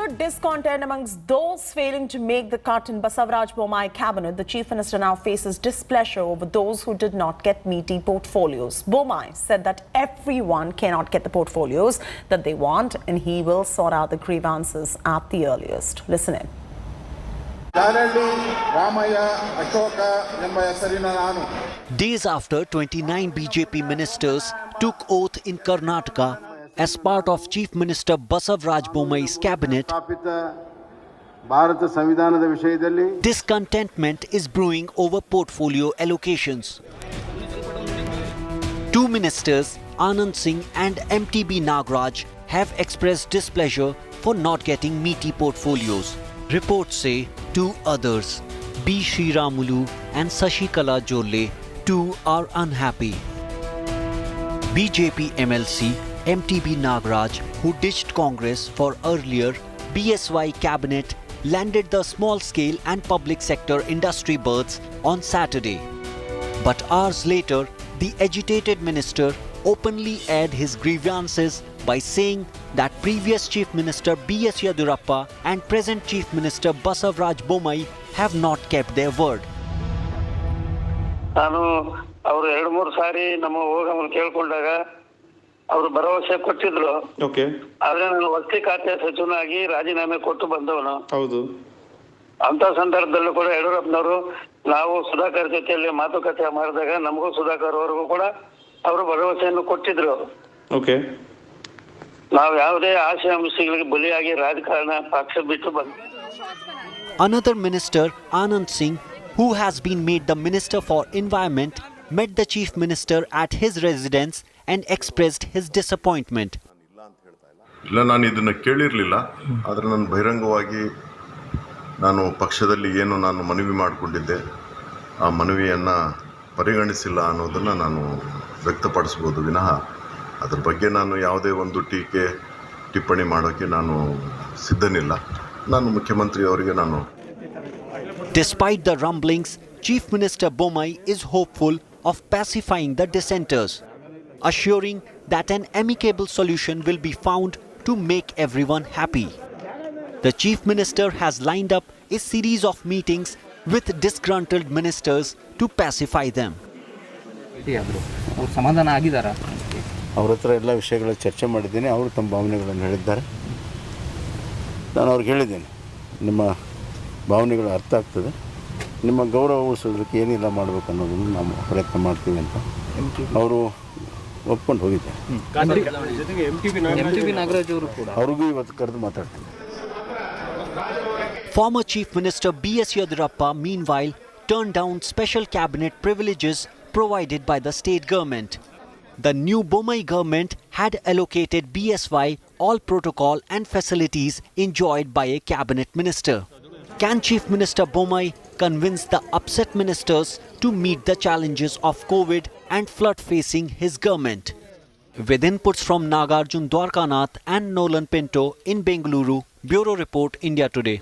Further discontent amongst those failing to make the cut in Basavaraj Bommai cabinet, the Chief Minister now faces displeasure over those who did not get meaty portfolios. Bommai said that everyone cannot get the portfolios that they want and he will sort out the grievances at the earliest. Listen in. Days after 29 BJP ministers took oath in Karnataka as part of Chief Minister Basavaraj Bommai's cabinet, discontentment is brewing over portfolio allocations. Two ministers, Anand Singh and MTB Nagaraj, have expressed displeasure for not getting meaty portfolios. Reports say two others, B. Sriramulu and Sashikala Jolle, too are unhappy. BJP MLC MTB Nagaraj, who ditched Congress for earlier BSY cabinet, landed the small-scale and public sector industry berths on Saturday. But hours later, the agitated minister openly aired his grievances by saying that previous Chief Minister B.S. Yedurappa and present Chief Minister Basavaraj Bommai have not kept their word. ಅವರು ಭರವಸೆ ಕೊಟ್ಟಿದ್ರು. Okay. ಆದ್ರೆ ನಾನು ವಸತಿ ಖಾತೆ ಸಚಿವನಾಗಿ ರಾಜೀನಾಮೆ ಕೊಟ್ಟು ಬಂದವನು. ಹೌದು. ಅಂತ ಸಂದರ್ಭದಲ್ಲೂ ಕೂಡ ಯಡಿಯೂರಪ್ಪನವರು ನಾವು ಸುಧಾಕರ್ ಜೊತೆಯಲ್ಲಿ ಮಾತುಕತೆ ಮಾಡಿದಾಗ ನಮಗೂ ಸುಧಾಕರ್ ಅವರಿಗೂ ಕೂಡ ಅವರು ಭರವಸೆಯನ್ನು ಕೊಟ್ಟಿದ್ರು. ಓಕೆ. ನಾವು ಯಾವುದೇ ಆಶಯ ಅಂಶಗಳಿಗೆ ಬಲಿಯಾಗಿ ರಾಜಕಾರಣ ಪಕ್ಷ ಬಿಟ್ಟು ಬಂದ. Another minister, Anand Singh, who has been made the Minister for Environment, met the Chief Minister at his residence and expressed his disappointment. ಇಲ್ಲ, ನಾನು ಇದನ್ನು ಕೇಳಿರಲಿಲ್ಲ. ಆದರೆ ನಾನು ಬಹಿರಂಗವಾಗಿ ನಾನು ಪಕ್ಷದಲ್ಲಿ ಏನು ನಾನು ಮನವಿ ಮಾಡಿಕೊಂಡಿದ್ದೆ, ಆ ಮನವಿಯನ್ನು ಪರಿಗಣಿಸಿಲ್ಲ ಅನ್ನೋದನ್ನು ನಾನು ವ್ಯಕ್ತಪಡಿಸ್ಬೋದು ವಿನಃ ಅದರ ಬಗ್ಗೆ ನಾನು ಯಾವುದೇ ಒಂದು ಟಿಪ್ಪಣಿ ಮಾಡೋಕ್ಕೆ ನಾನು ಸಿದ್ಧನಿಲ್ಲ. ನಾನು ಮುಖ್ಯಮಂತ್ರಿ ಅವರಿಗೆ ನಾನು. Despite the rumblings, Chief Minister Bommai is hopeful of pacifying the dissenters, assuring that an amicable solution will be found to make everyone happy. The Chief Minister has lined up a series of meetings with disgruntled ministers to pacify them. ಅವರ ಹತ್ರ ಎಲ್ಲ ವಿಷಯಗಳ ಚರ್ಚೆ ಮಾಡಿದ್ದೀನಿ. ಅವರು ತಮ್ಮ ಭಾವನೆಗಳನ್ನು ಹೇಳಿದ್ದಾರೆ. ನಾನು ಅವ್ರಿಗೆ ಹೇಳಿದ್ದೇನೆ, ನಿಮ್ಮ ಭಾವನೆಗಳು ಅರ್ಥ ಆಗ್ತದೆ, ನಿಮ್ಮ ಗೌರವ ಉಳಿಸೋದಕ್ಕೆ ಏನಿಲ್ಲ ಮಾಡಬೇಕು ಅನ್ನೋದನ್ನು ನಾವು ಪ್ರಯತ್ನ ಮಾಡ್ತೀವಿ ಅಂತ ಅವರು ಒಪ್ಕೊಂಡು ಹೋಗಿದ್ದಾರೆ. ಅವ್ರಿಗೂ ಇವತ್ತು ಕರೆದು ಮಾತಾಡ್ತೀನಿ. Former Chief Minister B.S. Yedurappa, meanwhile, turned down special cabinet privileges provided by the state government. The new Bommai government had allocated BSY all protocol and facilities enjoyed by a cabinet minister. Can Chief Minister Bommai convince the upset ministers to meet the challenges of COVID and flood facing his government? With inputs from Nagarjun Dwarkanath and Nolan Pinto in Bengaluru, Bureau Report, India Today.